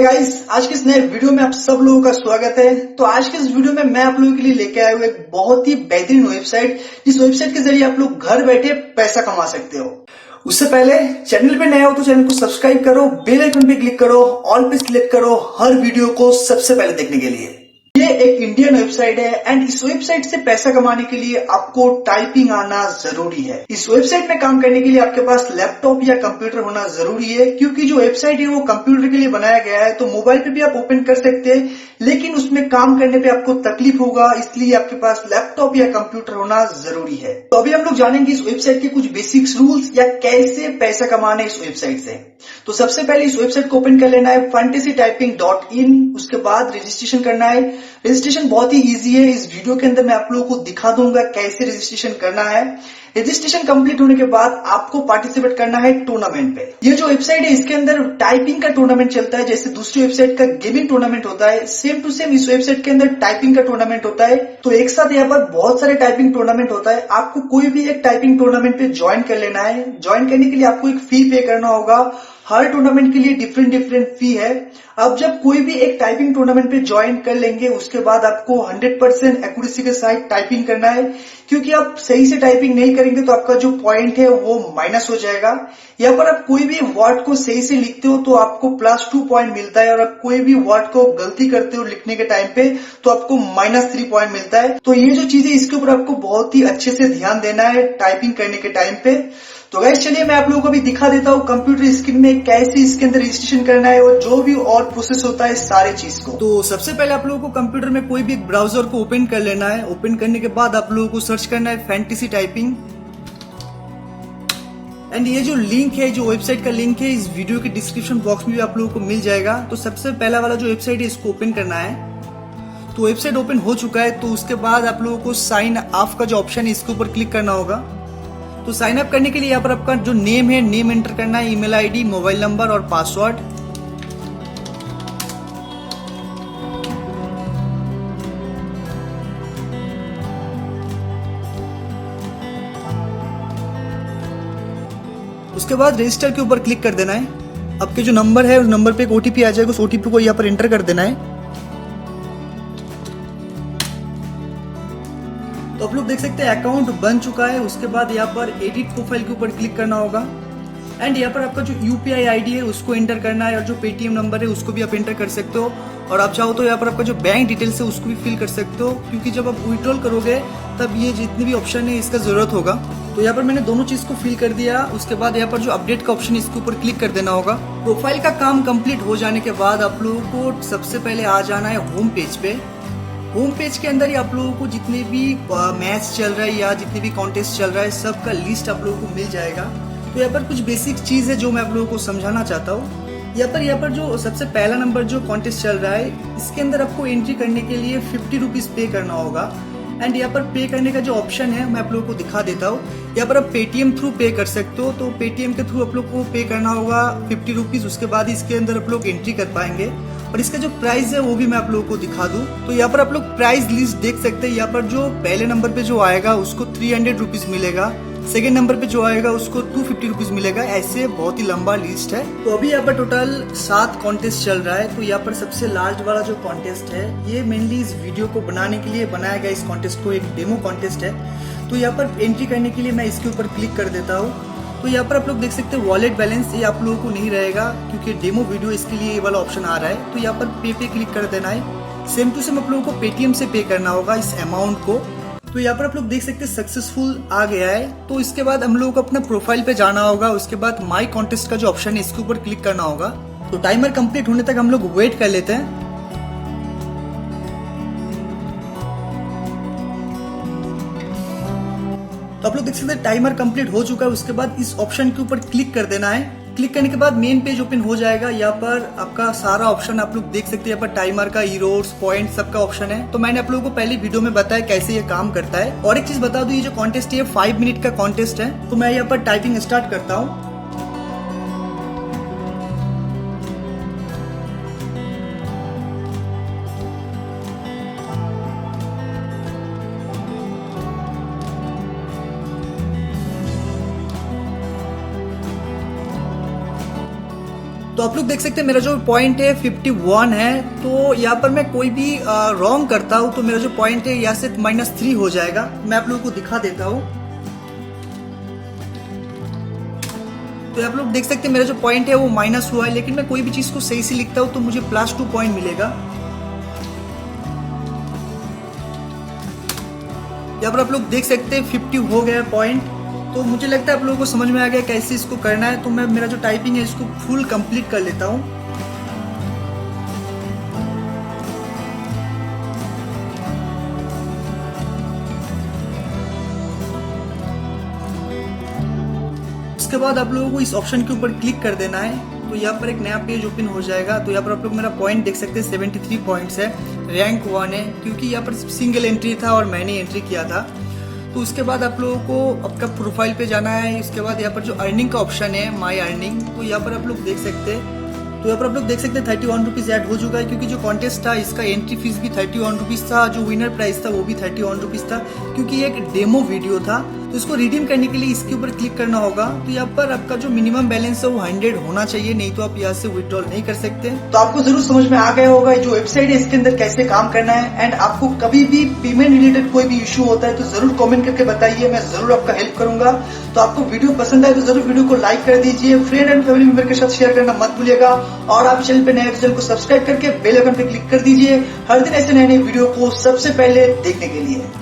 Hey guys, आज के इस नए वीडियो में आप सब लोगों का स्वागत है। तो आज के इस वीडियो में मैं आप लोगों के लिए लेके आया हूँ एक बहुत ही बेहतरीन वेबसाइट, जिस वेबसाइट के जरिए आप लोग घर बैठे पैसा कमा सकते हो। उससे पहले चैनल पे नए हो तो चैनल को सब्सक्राइब करो, बेल आइकन पे क्लिक करो, ऑल पे सिलेक्ट करो हर वीडियो को सबसे पहले देखने के लिए। ये एक इंडियन वेबसाइट है एंड इस वेबसाइट से पैसा कमाने के लिए आपको टाइपिंग आना जरूरी है। इस वेबसाइट में काम करने के लिए आपके पास लैपटॉप या कंप्यूटर होना जरूरी है, क्योंकि जो वेबसाइट है वो कंप्यूटर के लिए बनाया गया है। तो मोबाइल पे भी आप ओपन कर सकते हैं, लेकिन उसमें काम करने पे आपको तकलीफ होगा, इसलिए आपके पास लैपटॉप या कंप्यूटर होना जरूरी है। तो अभी हम लोग जानेंगे इस वेबसाइट के कुछ बेसिक्स रूल्स या कैसे पैसा कमाना है इस वेबसाइट से। तो सबसे पहले इस वेबसाइट को ओपन कर लेना है fantasytyping.in। उसके बाद रजिस्ट्रेशन करना है। रजिस्ट्रेशन बहुत ही इजी है, इस वीडियो के अंदर मैं आप लोगों को दिखा दूंगा कैसे रजिस्ट्रेशन करना है। रजिस्ट्रेशन कंप्लीट होने के बाद आपको पार्टिसिपेट करना है टूर्नामेंट पे। ये जो वेबसाइट है इसके अंदर टाइपिंग का टूर्नामेंट चलता है, जैसे दूसरी वेबसाइट का गेमिंग टूर्नामेंट होता है, सेम टू सेम इस वेबसाइट के अंदर टाइपिंग का टूर्नामेंट होता है। तो एक साथ यहाँ पर बहुत सारे टाइपिंग टूर्नामेंट होता है। आपको कोई भी एक टाइपिंग टूर्नामेंट पे ज्वाइन कर लेना है। ज्वाइन करने के लिए आपको एक फी पे करना होगा। हर टूर्नामेंट के लिए डिफरेंट फी है। अब जब कोई भी एक टाइपिंग टूर्नामेंट पे ज्वाइन कर लेंगे, उसके बाद आपको 100% एक्यूरेसी के साथ टाइपिंग करना है, क्योंकि आप सही से टाइपिंग नहीं करेंगे तो आपका जो पॉइंट है वो माइनस हो जाएगा। यहाँ पर आप कोई भी वर्ड को सही से लिखते हो तो आपको +2 पॉइंट मिलता है, और आप कोई भी वर्ड को गलती करते हो लिखने के टाइम पे तो आपको -3 पॉइंट मिलता है। तो ये जो चीजें इसके ऊपर आपको बहुत ही अच्छे से ध्यान देना है टाइपिंग करने के टाइम पे। तो गाइस चलिए मैं आप लोगों को भी दिखा देता हूँ कंप्यूटर स्क्रीन में कैसे इसके अंदर रजिस्ट्रेशन करना है और जो भी और प्रोसेस होता है सारे चीज को। तो सबसे पहले आप लोगों को कंप्यूटर में कोई भी एक ब्राउजर को ओपन कर लेना है। ओपन करने के बाद आप लोगों को सर्च करना है फैंटेसी टाइपिंग। एंड ये जो लिंक है, जो वेबसाइट का लिंक है, इस वीडियो के डिस्क्रिप्शन बॉक्स में भी आप लोगों को मिल जाएगा। तो सबसे पहला वाला जो वेबसाइट है इसको ओपन करना है। तो वेबसाइट ओपन हो चुका है। तो उसके बाद आप लोगों को साइन अप का जो ऑप्शन है इसके ऊपर क्लिक करना होगा। तो साइन अप करने के लिए यहाँ पर आपका जो नेम है, नेम एंटर करना है, ईमेल आईडी, मोबाइल नंबर और पासवर्ड। उसके बाद रजिस्टर के ऊपर क्लिक कर देना है। आपके जो नंबर है उस नंबर पे एक ओटीपी आ जाएगा, उस ओटीपी को यहाँ पर एंटर कर देना है। तो आप लोग देख सकते हैं अकाउंट बन चुका है। उसके बाद यहाँ पर एडिट प्रोफाइल के ऊपर क्लिक करना होगा। एंड यहाँ पर आपका जो यूपीआई आईडी है उसको एंटर करना है, और जो पेटीएम नंबर है उसको भी आप एंटर कर सकते हो। और आप चाहो तो यहाँ पर आपका जो बैंक डिटेल्स है उसको भी फिल कर सकते हो, क्योंकि जब आप विड्रॉल करोगे तब ये जितनी भी ऑप्शन है इसका जरूरत होगा। तो यहाँ पर मैंने दोनों चीज को फिल कर दिया। उसके बाद यहाँ पर जो अपडेट का ऑप्शन है इसके ऊपर क्लिक कर देना होगा। प्रोफाइल का काम कंप्लीट हो जाने के बाद आप लोगों को सबसे पहले आ जाना है होम पेज पे। होम पेज के अंदर ही आप लोगों को जितने भी मैच चल रहा है या जितने भी कॉन्टेस्ट चल रहा है सबका लिस्ट आप लोगों को मिल जाएगा। तो यहाँ पर कुछ बेसिक चीज है जो मैं आप लोगों को समझाना चाहता हूँ। यहाँ पर जो सबसे पहला नंबर जो कॉन्टेस्ट चल रहा है, इसके अंदर आपको एंट्री करने के लिए 50 रुपीज पे करना होगा। एंड यहाँ पर पे करने का जो ऑप्शन है मैं आप लोगों को दिखा देता हूँ। यहाँ पर आप पेटीएम थ्रू पे कर सकते हो। तो पेटीएम के थ्रू आप लोग को पे करना होगा 50 रुपीज। उसके बाद इसके अंदर आप लोग एंट्री कर पाएंगे, और इसका जो प्राइस है वो भी मैं आप लोगों को दिखा दूं। तो यहाँ पर आप लोग प्राइस लिस्ट देख सकते हैं। यहाँ पर जो पहले नंबर पे जो आएगा उसको 300 रुपीज मिलेगा, सेकेंड नंबर पे जो आएगा उसको 250 रुपीज मिलेगा। ऐसे बहुत ही लंबा लिस्ट है। तो अभी यहाँ पर टोटल 7 कॉन्टेस्ट चल रहा है। तो यहाँ पर सबसे लास्ट वाला जो कॉन्टेस्ट है ये मेनली इस वीडियो को बनाने के लिए बनाया गया। इस कॉन्टेस्ट को एक डेमो कॉन्टेस्ट है। तो यहाँ पर एंट्री करने के लिए मैं इसके ऊपर क्लिक कर देता हूँ। तो यहाँ पर आप लोग देख सकते हैं वॉलेट बैलेंस, ये आप लोगों को नहीं रहेगा क्योंकि डेमो वीडियो, इसके लिए ये वाला ऑप्शन आ रहा है। तो यहाँ पर पे क्लिक कर देना है। सेम टू सेम आप लोगों को पेटीएम से पे करना होगा इस अमाउंट को। तो यहाँ पर आप लोग देख सकते हैं सक्सेसफुल आ गया है। तो इसके बाद हम लोगों को अपना प्रोफाइल पे जाना होगा। उसके बाद माई कॉन्टेस्ट का जो ऑप्शन है इसके ऊपर क्लिक करना होगा। तो टाइमर कंप्लीट होने तक हम लोग वेट कर लेते हैं। तो आप लोग देख सकते हैं टाइमर कंप्लीट हो चुका है। उसके बाद इस ऑप्शन के ऊपर क्लिक कर देना है। क्लिक करने के बाद मेन पेज ओपन हो जाएगा। यहाँ पर आपका सारा ऑप्शन आप लोग देख सकते हैं। यहाँ पर टाइमर का, ईरोड्स, पॉइंट सबका ऑप्शन है। तो मैंने आप लोगों को पहले वीडियो में बताया कैसे ये काम करता है। और एक चीज बता दूं, ये जो कॉन्टेस्ट है 5 मिनट का कॉन्टेस्ट है। तो मैं यहाँ पर टाइपिंग स्टार्ट करता हूँ। तो तो आप लोग देख सकते हैं मेरा जो पॉइंट है 51 है। तो यहाँ पर मैं कोई भी रॉन्ग करता हूँ तो मेरा जो पॉइंट है यहाँ से -3 हो जाएगा। मैं आप लोगों को दिखा देता हूँ। तो आप लोग देख सकते हैं मेरा जो पॉइंट है वो माइनस हुआ है, लेकिन मैं कोई भी चीज को सही से लिखता हूँ तो मुझे +2 पॉइंट मिलेगा। यहाँ पर आप लोग देख सकते हैं 50 हो गया पॉइंट। तो मुझे लगता है आप लोगों को समझ में आ गया कैसे इसको करना है। तो मैं मेरा जो टाइपिंग है इसको फुल कंप्लीट कर लेता हूँ। उसके बाद आप लोगों को इस ऑप्शन के ऊपर क्लिक कर देना है। तो यहाँ पर एक नया पेज ओपन हो जाएगा। तो यहाँ पर आप लोग मेरा पॉइंट देख सकते हैं 73 पॉइंट्स है, रैंक 1 है, क्योंकि यहाँ पर सिंगल एंट्री था और मैंने एंट्री किया था। तो उसके बाद आप लोगों को आपका प्रोफाइल पे जाना है। इसके बाद यहाँ पर जो अर्निंग का ऑप्शन है माई अर्निंग, तो यहाँ पर आप लोग देख सकते हैं। तो यहाँ पर आप लोग देख सकते हैं 31 रुपीज ऐड हो चुका है, क्योंकि जो कॉन्टेस्ट था इसका एंट्री फीस भी 31 रुपीज था, जो विनर प्राइस था वो भी 31 रुपीज था, क्योंकि ये एक डेमो वीडियो था। तो इसको रिडीम करने के लिए इसके ऊपर क्लिक करना होगा। तो यहाँ पर आपका जो मिनिमम बैलेंस है वो 100 होना चाहिए, नहीं तो आप यहाँ से विड्रॉल नहीं कर सकते। तो आपको जरूर समझ में आ गया होगा जो वेबसाइट है इसके अंदर कैसे काम करना है। एंड आपको कभी भी पेमेंट रिलेटेड कोई भी इश्यू होता है तो जरूर कमेंट करके बताइए, मैं जरूर आपका हेल्प करूंगा। तो आपको वीडियो पसंद आए तो जरूर वीडियो को लाइक कर दीजिए, फ्रेंड एंड फैमिली मेंबर के साथ शेयर करना मत भूलिएगा। और आप चैनल पे नए तो चैनल को सब्सक्राइब करके बेल आइकन पे क्लिक कर दीजिए हर दिन ऐसे नए नए वीडियो को सबसे पहले देखने के लिए।